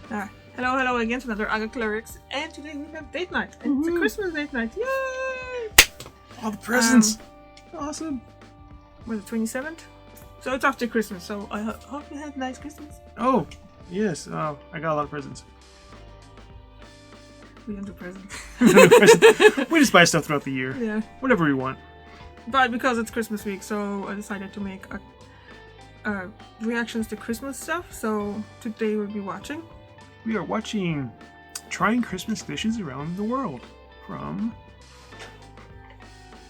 Hello again to another Aga Clerics, and today we have date night. And it's a Christmas date night. Yay! All the presents. Awesome. Was it 27th? So it's after Christmas, so I hope you had a nice Christmas. Oh, yes. I got a lot of presents. We don't do presents. We just buy stuff throughout the year. Yeah. Whatever we want. But because it's Christmas week, so I decided to make a reactions to Christmas stuff. So today we'll be watching. We are watching Trying Christmas Dishes Around the World from...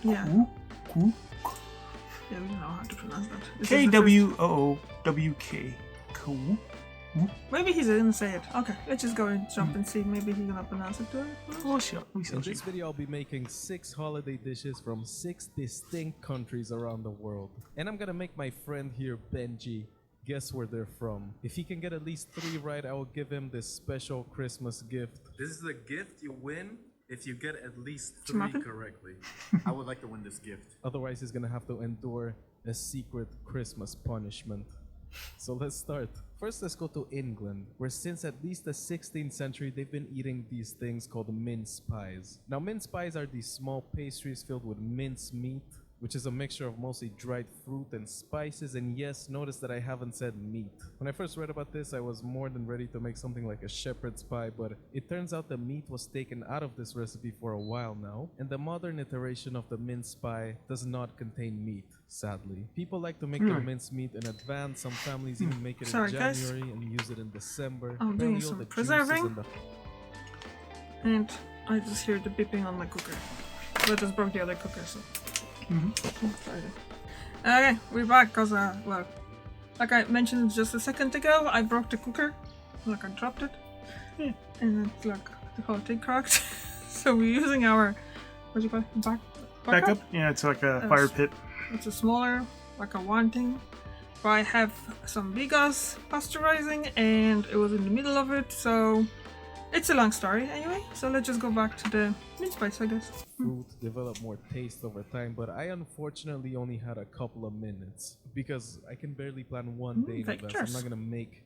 Yeah. KWOOWK. Yeah, we don't know how to pronounce that. KWOOWK. KWOOWK. Maybe he didn't say it. Okay, let's just go and jump and see. Maybe he's gonna pronounce it to it. Oh, shit. In this video, I'll be making 6 holiday dishes from 6 distinct countries around the world. And I'm gonna make my friend here, Benji, guess where they're from. If he can get at least 3 right, I will give him this special Christmas gift. This is a gift you win if you get at least 3 correctly. I would like to win this gift. Otherwise, he's gonna have to endure a secret Christmas punishment. So let's start. First, let's go to England, where since at least the 16th century, they've been eating these things called mince pies. Now, mince pies are these small pastries filled with mince meat, which is a mixture of mostly dried fruit and spices. And yes, notice that I haven't said meat. When I first read about this, I was more than ready to make something like a shepherd's pie, but it turns out the meat was taken out of this recipe for a while now, and the modern iteration of the mince pie does not contain meat, sadly. People like to make their mince meat in advance. Some families even make it in January and use it in December. I'm doing some preserving, and I just hear the beeping on my cooker. So I just broke the other cooker, so... Okay, we're back because, well, like I mentioned just a second ago, I broke the cooker. Like I dropped it. And it's like the whole thing cracked. So we're using our, what do you call it? Backup? Yeah, it's like a fire pit. It's a smaller, like a one thing. But I have some bigas pasteurizing and it was in the middle of it, so it's a long story anyway. So let's just go back to the mince pies, I guess. Fruit develop more taste over time, but I unfortunately only had a couple of minutes because I can barely plan one day in advance. I'm not gonna make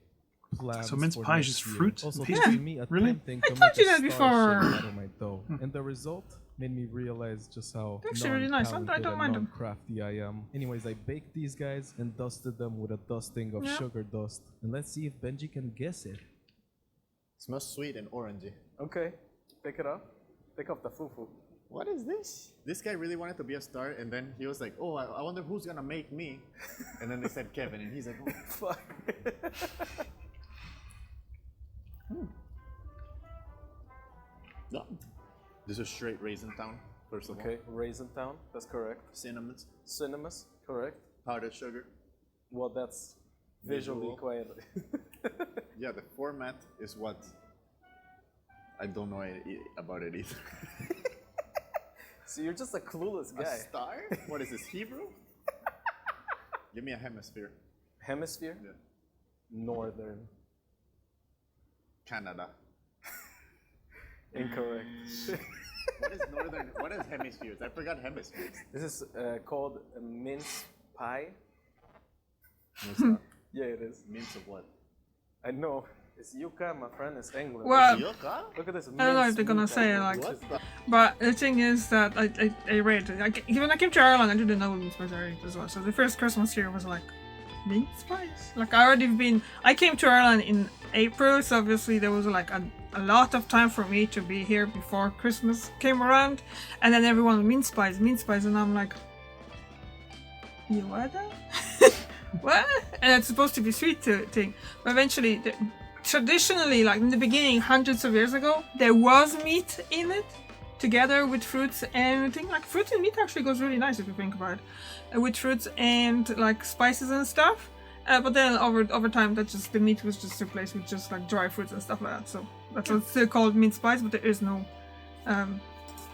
plans. So mince pie is just fruit? Also, Yeah, me attempting to told make you a that star before. shape out of my dough, and the result made me realize just how Actually really nice. I don't mind them. crafty I am. Anyways, I baked these guys and dusted them with a dusting of sugar dust, and let's see if Benji can guess it. Smells sweet and orangey. Okay, pick it up. Pick up the fufu. What is this? This guy really wanted to be a star, and then he was like, "Oh, I wonder who's gonna make me." And then they said Kevin, and he's like, "Oh, Fuck. no." This is straight Raisin Town. First of all, Okay, Raisin Town. That's correct. cinnamons, Cinemas. Correct. powdered sugar. Well, that's visually Visual. quite. Yeah, the format is what I don't know about it either. So you're just a clueless A guy. star? What is this, Hebrew? Give me a hemisphere. Hemisphere. Yeah. Northern. Canada. Incorrect. What is northern? What is hemispheres? I forgot hemispheres. This is called a mince pie. Yeah, it is. Mince of what? I know. It's Yucca, my friend. It's England. Well, Yoka? Look at this. I don't know if they're gonna mince say it meat. like What the? But the thing is that I read, when I came to Ireland, I didn't know what mince pies are as well. So the first Christmas here was like, mince pies? Like I came to Ireland in April, so obviously there was like a lot of time for me to be here before Christmas came around. And then everyone, mince pies, and I'm like, you what? What? And it's supposed to be sweet thing. But eventually, traditionally, like in the beginning, hundreds of years ago, there was meat in it, together with fruits and everything. Like fruits and meat actually goes really nice if you think about it, with fruits and like spices and stuff. But then over time, the meat was just replaced with just like dry fruits and stuff like that. So that's what's still called mince pies, but there is no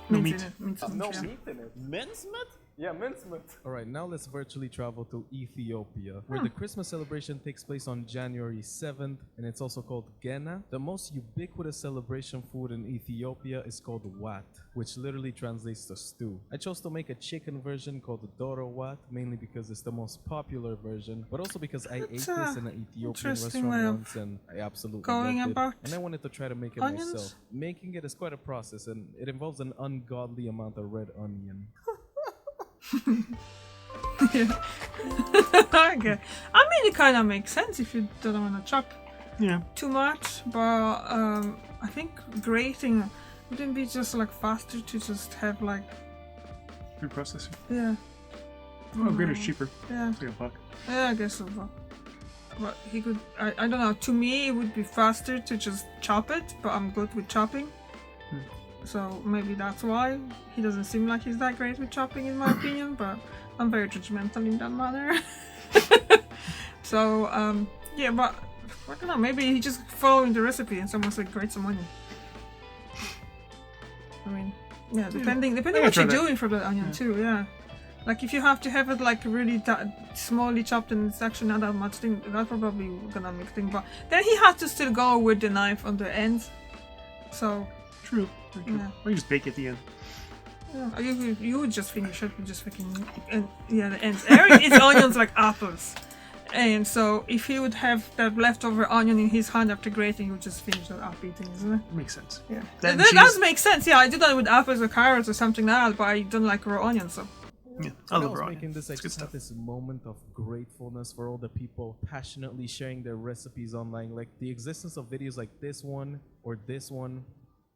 meat. in it. Mince No yeah. meat in it. Mince meat? Yeah, mincemeat. Alright, now let's virtually travel to Ethiopia, where the Christmas celebration takes place on January 7th, and it's also called Gena. The most ubiquitous celebration food in Ethiopia is called wat, which literally translates to stew. I chose to make a chicken version called Doro wat, mainly because it's the most popular version, but also because I ate this in an Ethiopian interesting restaurant way of once and I absolutely going loved about it. And I wanted to try to make it onions? myself. Making it is quite a process, and it involves an ungodly amount of red onion. Yeah. Okay. I mean, it kind of makes sense if you don't want to chop Yeah. too much, but I think grating wouldn't be just like faster to just have like Food processor. yeah Oh, grater's cheaper. yeah It's like $1. yeah I guess so. But he could I don't know. To me, it would be faster to just chop it, but I'm good with chopping. So maybe that's why he doesn't seem like he's that great with chopping, in my opinion. But I'm very judgmental in that manner. So yeah, but I don't know. Maybe he just following the recipe and someone said grate some onion. I mean, yeah, depending I what try you're that. doing for the onion too. Yeah, like if you have to have it like really smallly chopped and it's actually not that much thing, that's probably gonna make thing. But then he had to still go with the knife on the ends. So True. Very true. Yeah. Or you just bake at the end. yeah, you would just finish it with just freaking and yeah the ends. Eric eats onions like apples. And so if he would have that leftover onion in his hand after grating, he would just finish that up eating, isn't it? Makes sense. Yeah. That That cheese- does make sense. Yeah, I do that with apples or carrots or something like that, but I don't like raw onions, so. Yeah. I When I love was raw making onion. this, I It's good just had stuff. this moment of gratefulness for all the people passionately sharing their recipes online. Like the existence of videos like this one or this one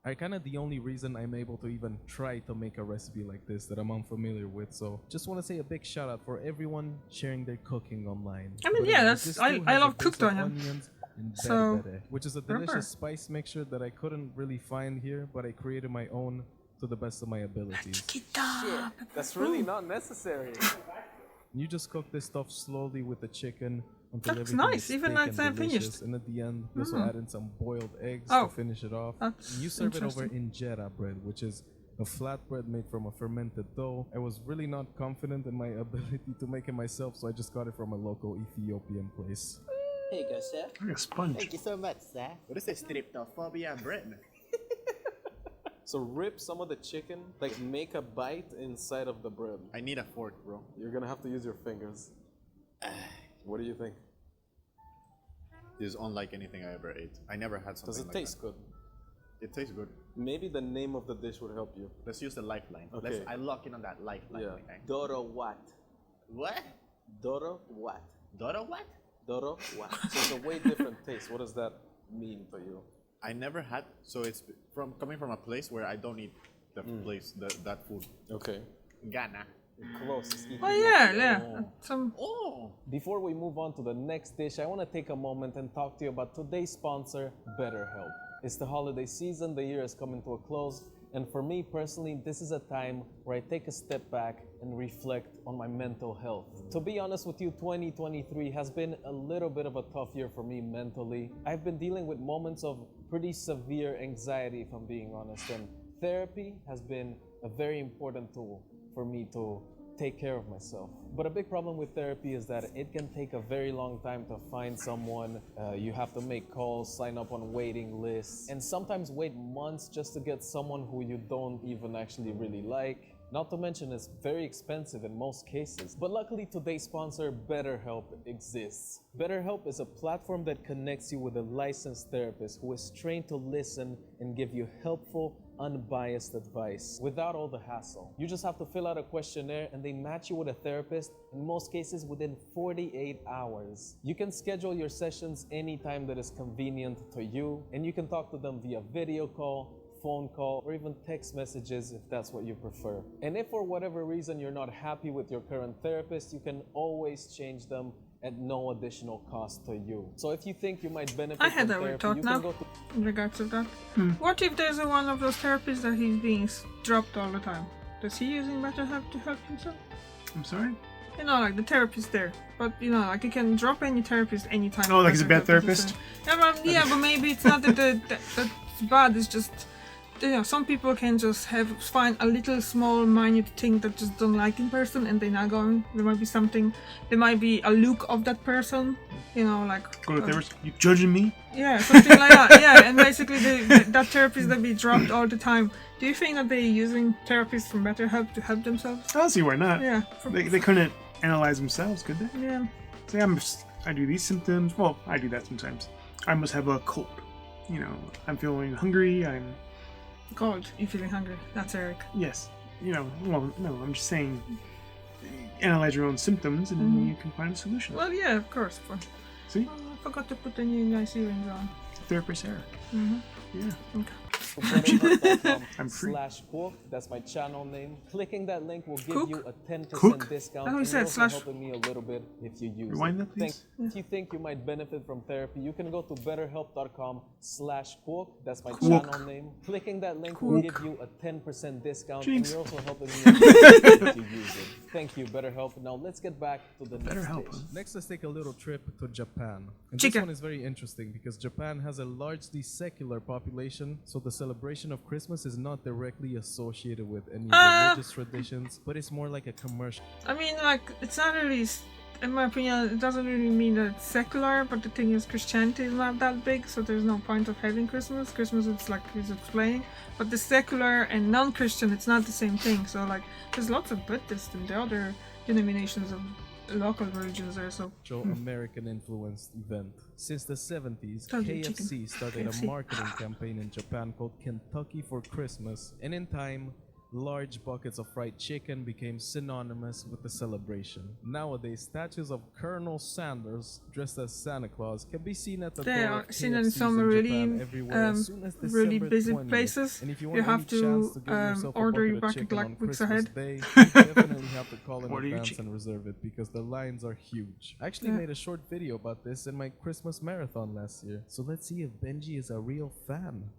are kind of the only reason I'm able to even try to make a recipe like this that I'm unfamiliar with. So just want to say a big shout out for everyone sharing their cooking online. I mean, But yeah, anyway, that's- this I- stew I has love a base cooked of onion. onions and So, berbere, which is a pepper. delicious spice mixture that I couldn't really find here, but I created my own to the best of my abilities. Shit, that's really not necessary. You just cook this stuff slowly with the chicken until That's everything nice, is even thick like and that finished. delicious. And at the end, you also add in some boiled eggs Oh, to finish it off. that's You serve it over interesting. injera bread, which is a flatbread made from a fermented dough. I was really not confident in my ability to make it myself, so I just got it from a local Ethiopian place. Here you go, sir. Like a sponge. Thank you so much, sir. What is this streptophobia bread? So rip some of the chicken, like make a bite inside of the bread. I need a fork, bro. You're gonna have to use your fingers. What do you think? This is unlike anything I ever ate. I never had something Does it like taste good? that. It tastes good. Maybe the name of the dish would help you. Let's use the lifeline. Okay. I lock in on that lifeline. Yeah. Okay. Doro what? What? Doro what? Doro what? Doro what? So it's a way different taste. What does that mean to you? I never had. So it's from coming from a place where I don't eat the place that food. Okay. Ghana. Close. It's Oh yeah, Ethiopia. yeah. Some Oh. Before we move on to the next dish, I want to take a moment and talk to you about today's sponsor, BetterHelp. It's the holiday season, the year is coming to a close, and for me personally, this is a time where I take a step back and reflect on my mental health. To be honest with you, 2023 has been a little bit of a tough year for me mentally. I've been dealing with moments of pretty severe anxiety, if I'm being honest, and therapy has been a very important tool for me to take care of myself. But a big problem with therapy is that it can take a very long time to find someone. You have to make calls, sign up on waiting lists, and sometimes wait months just to get someone who you don't even actually really like. Not to mention it's very expensive in most cases. But luckily today's sponsor, BetterHelp, exists. BetterHelp is a platform that connects you with a licensed therapist who is trained to listen and give you helpful, unbiased advice without all the hassle. You just have to fill out a questionnaire and they match you with a therapist, in most cases within 48 hours. You can schedule your sessions anytime that is convenient to you, and you can talk to them via video call, phone call, or even text messages if that's what you prefer. And if for whatever reason you're not happy with your current therapist, you can always change them at no additional cost to you. So if you think you might benefit I had from that therapy, weird thought you now. can go to in regards to that. What if there's one of those therapists that he's being dropped all the time? Does he using BetterHelp to help himself? I'm sorry? You know, like the therapist there, but you know, like you can drop any therapist anytime. Oh, like he's a bad BetterHelp is therapist? Yeah, but maybe it's not that that's bad. It's just some people can just find a little small minute thing that just don't like in person, and they're not going. There might be something. There might be a look of that person. Like. Go to therapist. You judging me? Yeah, something like that. Yeah, and basically that therapist that be dropped all the time. Do you think that they're using therapists from BetterHelp to help themselves? I don't see why not. Yeah. They couldn't analyze themselves, could they? Yeah. Say I do these symptoms. Well, I do that sometimes. I must have a cold. I'm feeling hungry. God, you feeling hungry? That's Eric. Yes. Well, no, I'm just saying. Analyze your own symptoms, and then you can find a solution. Well, yeah, of course. But See, I forgot to put the new nice earrings on. therapist Eric. Yeah. Okay. I'm free. /KWOOWK. That's my channel name. Clicking that link will give Cook? you a 10% Cook? discount. I thought you And said you're also slash- helping me a little bit if you use Rewind it. that, please. If you think you might benefit from therapy, you can go to betterhelp.com/KWOOWK. That's my KWOOWK. channel name. Clicking that link will give you a 10% discount. Jinx. And you're also helping me a little bit if you use it. Thank you, BetterHelp. Now let's get back to the next BetterHelp, dish. huh? Next, let's take a little trip to Japan. And Chicken. this one is very interesting because Japan has a largely secular population, so the celebration of Christmas is not directly associated with any religious traditions, but it's more like a commercial. I mean, like, it's not really, in my opinion, it doesn't really mean that it's secular, but the thing is, Christianity is not that big, so there's no point of having Christmas. Christmas, it's like he's explaining. But the secular and non-Christian, it's not the same thing. So, like, there's lots of Buddhists and the other denominations of local religions there, so. American influenced event. Since the 70s, Told you, KFC started KFC. a marketing campaign in Japan called Kentucky for Christmas, and in time, large buckets of fried chicken became synonymous with the celebration. Nowadays, statues of Colonel Sanders dressed as Santa Claus can be seen at the They door are of seen in KFCs some in really, Japan everywhere as soon as really December busy 20th. places. And if you You want have any to, chance to get yourself a order bucket your of bucket chicken like on weeks Christmas ahead. Day, you definitely have to call in Order your advance chicken. and reserve it because the lines are huge. I actually Yeah. made a short video about this in my Christmas marathon last year, so let's see if Benji is a real fan.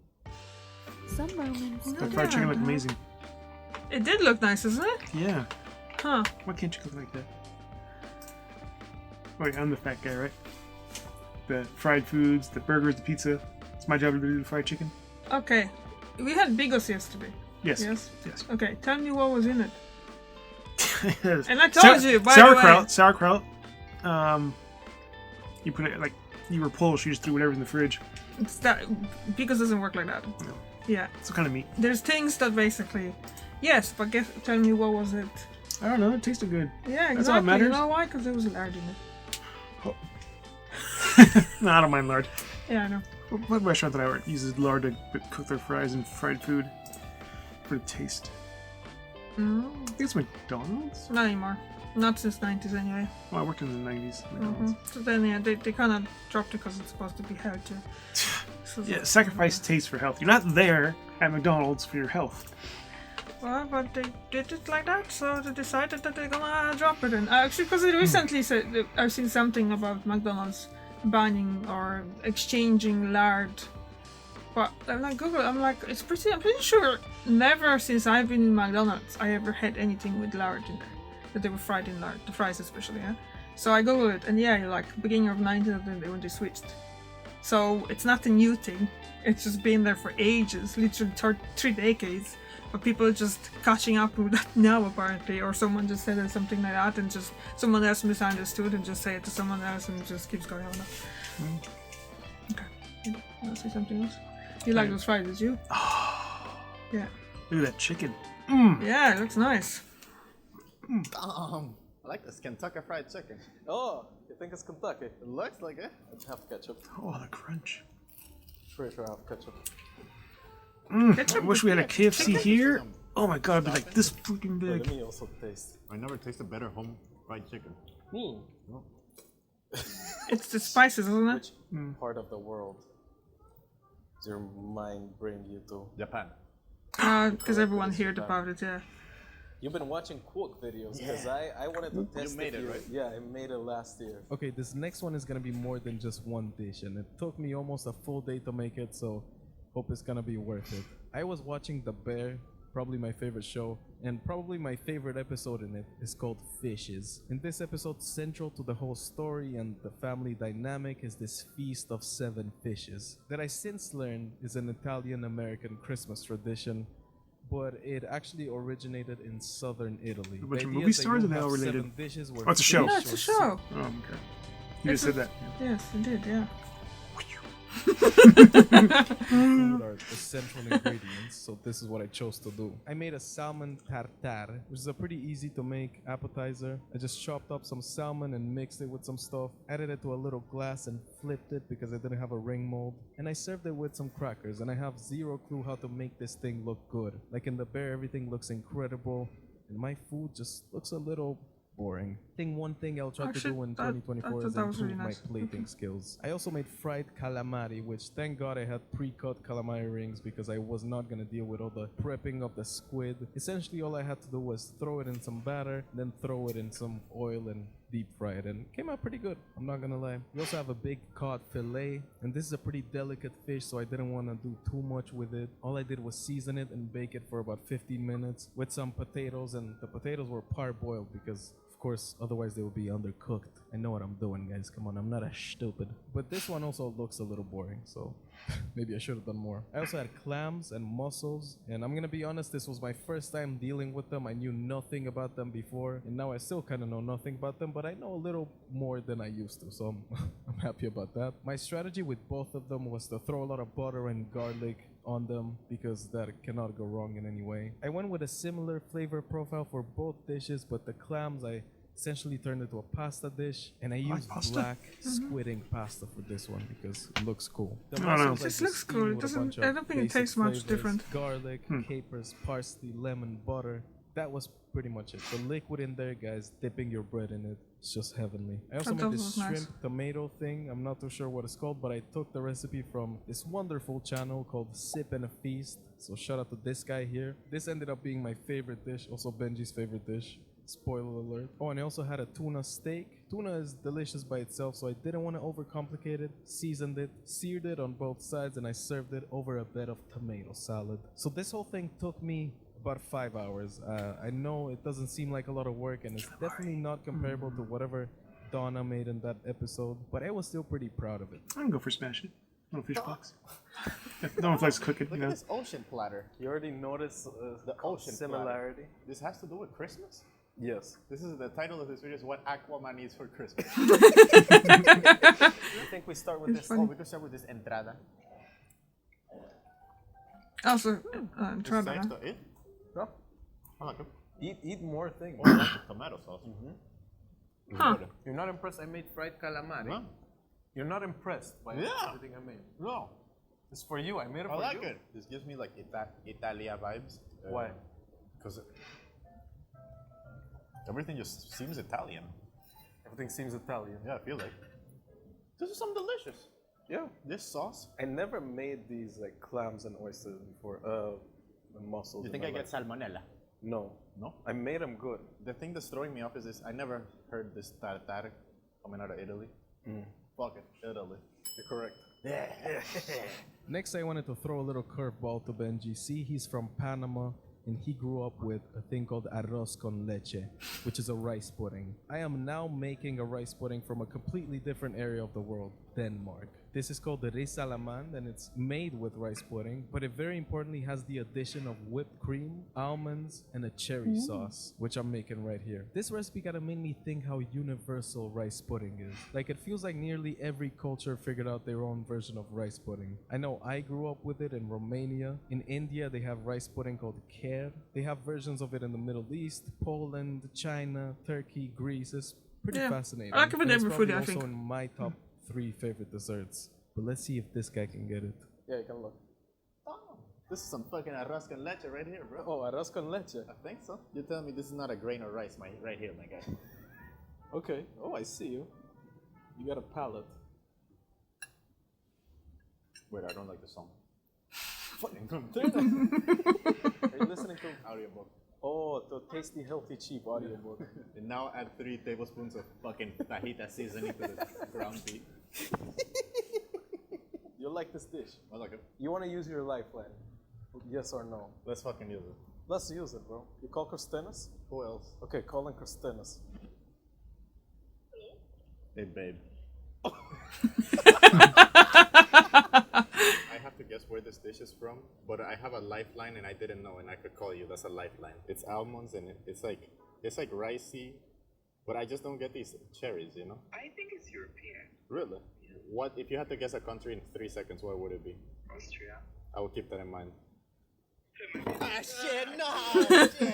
Some moments. The fried chicken looked amazing. It did look nice, isn't it? Yeah. Huh. Why can't you cook like that? Wait, I'm the fat guy, right? The fried foods, the burgers, the pizza. It's my job to do the fried chicken. Okay. We had bigos yesterday. Yes. Yes? Yes. Okay, tell me what was in it. Yes. And I told you, by the way. Sauerkraut. You put it like you were Polish. You just threw whatever's in the fridge. It's that, because it doesn't work like that. No. Yeah. It's kind of meat. There's things that basically, yes, but tell me what was it? I don't know. It tasted good. Yeah, exactly. That's all that matters. You know why? Because there was lard in it. No, I don't mind lard. Yeah, I know. What restaurant that I work uses lard to cook their fries and fried food for the taste? I think it's McDonald's. Not anymore. Not since 90s anyway. Well, I worked in the 90s. McDonald's. So then, yeah, they kind of dropped it because it's supposed to be healthy. So Yeah, sacrifice taste for health. You're not there at McDonald's for your health. Well, but they did it like that, so they decided that they're gonna drop it. And actually, because they recently said that I've seen something about McDonald's banning or exchanging lard. But I'm like Google. I'm like, I'm pretty sure never since I've been in McDonald's I ever had anything with lard in there. That they were fried in lard, the fries especially. Yeah. So I googled it, and yeah, you're like beginning of 90s when they switched. So it's not a new thing. It's just been there for ages, literally 3 decades. But people are just catching up with that now, apparently, or someone just said something like that, and just someone else misunderstood and just say it to someone else, and it just keeps going on. Okay, you want to say something else? You like those fries, did you? Yeah. Look at that chicken. Yeah, it looks nice. I like this Kentucky Fried Chicken. Oh, you think it's Kentucky? It looks like it. Let's have ketchup. Oh, the crunch. Sure, I have ketchup. I wish we had a KFC here. Oh my god, it'd be like this freaking Let big. me also taste. I never tasted better home fried chicken. Me. It's the spices, isn't it? Which part of the world does your mind bring you to? Japan. Because everyone heard about it, yeah. You've been watching KWOOWK videos because I wanted to test made if it, right? Yeah, I made it last year. Okay, this next one is gonna be more than just one dish, and it took me almost a full day to make it, so hope it's gonna be worth it. I was watching The Bear, probably my favorite show, and probably my favorite episode in it is called Fishes. In this episode, central to the whole story and the family dynamic is this feast of 7 fishes that I since learned is an Italian-American Christmas tradition, but it actually originated in southern Italy. A bunch The of idea movie is that stars you'll and how have related? 7 dishes where Oh, it's a show. No, it's a show. Oh, okay. You just said that. Yes, it did. Yeah. food are essential ingredients, so this is what I chose to do. I made a salmon tartare, which is a pretty easy to make appetizer. I just chopped up some salmon and mixed it with some stuff, added it to a little glass and flipped it because I didn't have a ring mold, and I served it with some crackers, and I have zero clue how to make this thing look good. Like in the bear, everything looks incredible, and my food just looks a little boring. I think one thing I'll try to Actually, do in I 2024 thought is that was improve really my nice. plating skills. I also made fried calamari, which thank God I had pre-cut calamari rings because I was not gonna deal with all the prepping of the squid. Essentially, all I had to do was throw it in some batter, then throw it in some oil and deep fry it, and it came out pretty good. I'm not gonna lie. We also have a big cod fillet, and this is a pretty delicate fish, so I didn't want to do too much with it. All I did was season it and bake it for about 15 minutes with some potatoes, and the potatoes were parboiled because of course, otherwise they will be undercooked. I know what I'm doing, guys. Come on, I'm not as stupid. But this one also looks a little boring, so maybe I should have done more. I also had clams and mussels, and I'm gonna be honest, this was my first time dealing with them. I knew nothing about them before, and now I still kind of know nothing about them, but I know a little more than I used to, so I'm happy about that. My strategy with both of them was to throw a lot of butter and garlic on them because that cannot go wrong in any way. I went with a similar flavor profile for both dishes, but the clams I essentially turned into a pasta dish, and I used pasta? black squid ink pasta for this one because it looks cool. The no. mussels It I just looks steamed cool. It with a doesn't- bunch I of don't think it basic tastes much flavors, different. Garlic, capers, parsley, lemon, butter. That was pretty much it. The liquid in there, guys, dipping your bread in it, it's just heavenly. I also That made this was nice. shrimp tomato thing. I'm not too sure what it's called, but I took the recipe from this wonderful channel called Sip and a Feast. So shout out to this guy here. This ended up being my favorite dish, also Benji's favorite dish. Spoiler alert. Oh, and I also had a tuna steak. Tuna is delicious by itself, so I didn't want to overcomplicate it. Seasoned it, seared it on both sides, and I served it over a bed of tomato salad. So this whole thing took me about 5 hours. I know it doesn't seem like a lot of work, and it's definitely not comparable to whatever Donna made in that episode, but I was still pretty proud of it. I can go for smash it. No fish box. No one likes cooking, you Look know. at this ocean platter. You already noticed The ocean similarity? platter. This has to do with Christmas? Yes. This is the title of this video is What Aquaman Needs for Christmas. I think we start with this. Oh, we can start with this entrada. Also, This entrada. is it? No? I like it. Eat more things. Oh, I like the tomato sauce. Huh. You're not impressed I made fried calamari? No. You're not impressed by Yeah. everything I made? No. It's for you. I made it I for like you. it. This gives me like Italia vibes. Why? Because everything just seems Italian. Everything seems Italian. Yeah, I feel like. This is something delicious. Yeah. This sauce. I never made these like clams and oysters before. And mussels. You in think my I get life. salmonella? No. No. I made them good. The thing that's throwing me off is this. I never heard this tartare coming out of Italy. Fuck it, Italy. You're correct. Next, I wanted to throw a little curveball to Benji. See, he's from Panama, and he grew up with a thing called arroz con leche, which is a rice pudding. I am now making a rice pudding from a completely different area of the world, Denmark. This is called the riz à la mande, and it's made with rice pudding, but it very importantly has the addition of whipped cream, almonds, and a cherry sauce, which I'm making right here. This recipe kinda made me think how universal rice pudding is. Like, it feels like nearly every culture figured out their own version of rice pudding. I know I grew up with it in Romania. In India, they have rice pudding called kher. They have versions of it in the Middle East, Poland, China, Turkey, Greece. It's pretty Yeah. fascinating. I like it with And it's every food, probably I think. also in my top 3 favorite desserts. But let's see if this guy can get it. Yeah, you can look. Oh, this is some fucking arroz con leche right here, bro. Oh, arroz con leche. I think so. You're telling me this is not a grain of rice, right here, my guy. Okay. Oh, I see you. You got a palate. Wait, I don't like the song. Are you listening to? Audiobook. Oh, the tasty, healthy, cheap audiobook. And now add 3 tablespoons of fucking fajita seasoning to the ground beef. You'll like this dish. I like it. You want to use your lifeline? Yes or no? Let's fucking use it. Let's use it, bro. You call Christinas? Who else? Okay, calling Christinas. Hey, babe. I have to guess where this dish is from, but I have a lifeline and I didn't know, and I could call you. That's a lifeline. It's almonds and it's like ricey, but I just don't get these cherries, you know? I think it's European. Really? What if you had to guess a country in 3 seconds? What would it be? Austria. I will keep that in mind. Ah, shit! No! Shit!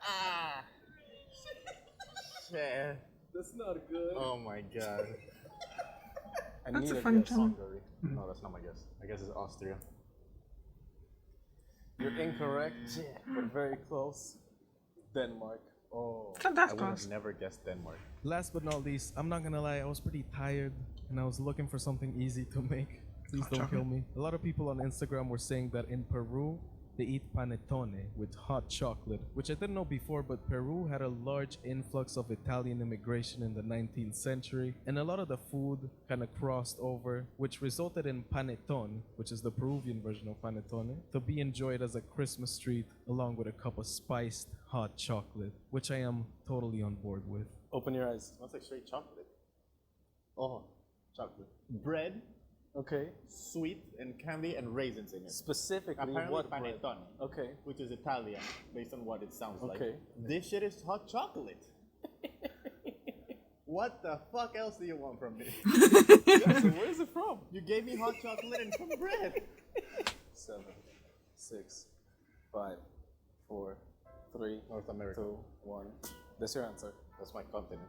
Ah! Shit! That's not good. Oh my god! I That's need a fun guess. challenge. Hungary. No, that's not my guess. I guess it's Austria. You're incorrect, but very close. Denmark. Oh. It's not that I would close. have never guessed Denmark. Last but not least, I'm not gonna lie, I was pretty tired and I was looking for something easy to make. Please don't kill me. A lot of people on Instagram were saying that in Peru, they eat panettone with hot chocolate, which I didn't know before, but Peru had a large influx of Italian immigration in the 19th century, and a lot of the food kind of crossed over, which resulted in panettone, which is the Peruvian version of panettone, to be enjoyed as a Christmas treat along with a cup of spiced hot chocolate, which I am totally on board with. Open your eyes. Smells like straight chocolate. Oh, chocolate. Bread, Okay. sweet, and candy and raisins in it. Specifically, Apparently what bread? panettone, Okay. which is Italian, based on what it sounds like. Okay. This shit is hot chocolate. What the fuck else do you want from me? So where is it from? You gave me hot chocolate and some bread. 7, 6, 5, 4, 3, North America. 2, 1. That's your answer. That's my continent.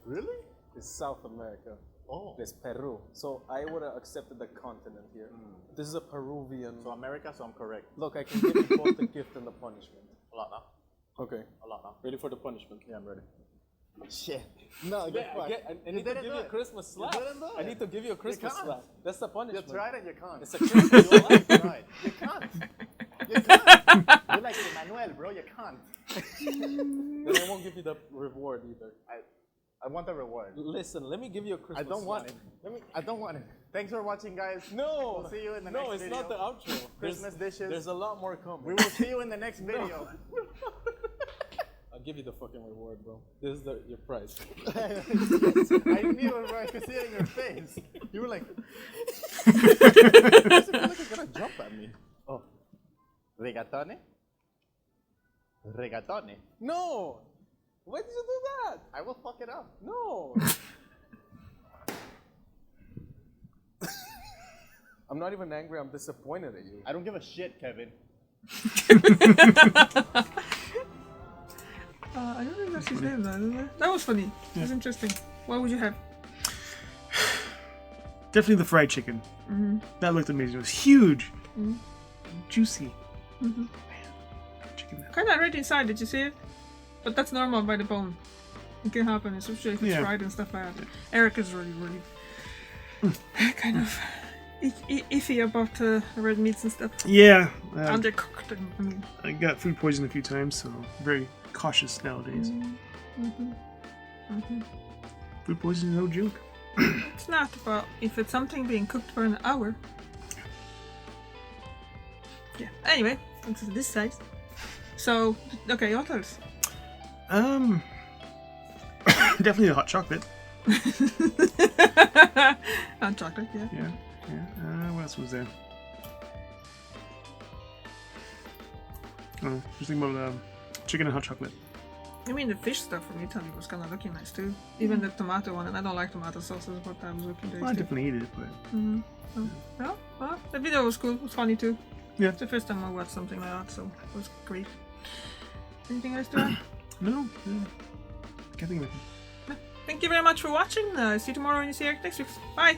Really? It's South America. Oh. It's Peru. So I would have accepted the continent here. This is a Peruvian. So America, so I'm correct. Look, I can give you both the gift and the punishment. A lot now. Okay. A lot now. Ready for the punishment? Yeah, I'm ready. Shit. No, Yeah, get fucked. I need to didn't give do you a it. Christmas slap. didn't do I it. need to give you a Christmas can't. slap. That's the You punishment. tried and you can't. It's a Christmas slap. You tried. You can't. You can't. You're like Emmanuel, bro. You can't. Then I won't give you the reward either. I want the reward. Listen, let me give you a I Christmas don't want slap. it. I don't want it. Thanks for watching, guys. No. We'll see you in the no, next it's video. not the outro. Christmas dishes. There's a lot more coming. We will see you in the next video. I'll give you the fucking reward, bro. This is your prize. I knew it, bro. I could see it in your face. You were like, I feel like it's gonna jump at me. Oh. Rigatone? Rigatone. No! Why did you do that? I will fuck it up. No! I'm not even angry, I'm disappointed at you. I don't give a shit, Kevin. I don't think that's his name, though, isn't it? That was funny. It was interesting. What would you have? Definitely the fried chicken. That looked amazing. It was huge, juicy. Man, chicken. Kind of red inside, did you see it? But that's normal by the bone. It can happen, especially if it's Yeah. fried and stuff like that. Eric is really kind of iffy about red meats and stuff. Yeah, Undercooked, I mean. I got food poisoning a few times, so I'm very cautious nowadays. Food poisoning is no joke. It's not, but if it's something being cooked for an hour. Yeah. Anyway, this is this size. So, okay, what else? Definitely the hot chocolate. Hot chocolate, yeah. Yeah. What else was there? Oh, just think about chicken and hot chocolate. I mean, the fish stuff from Italy was kind of looking nice too. Even the tomato one, and I don't like tomato sauces, but that was looking Well, I tasty. definitely eat it, but Well, the video was cool. It was funny too. Yeah. It's the first time I watched something like that, so it was great. Anything else to add? no. Can't think of anything. Thank you very much for watching. See you tomorrow when you see Eric next week. Bye!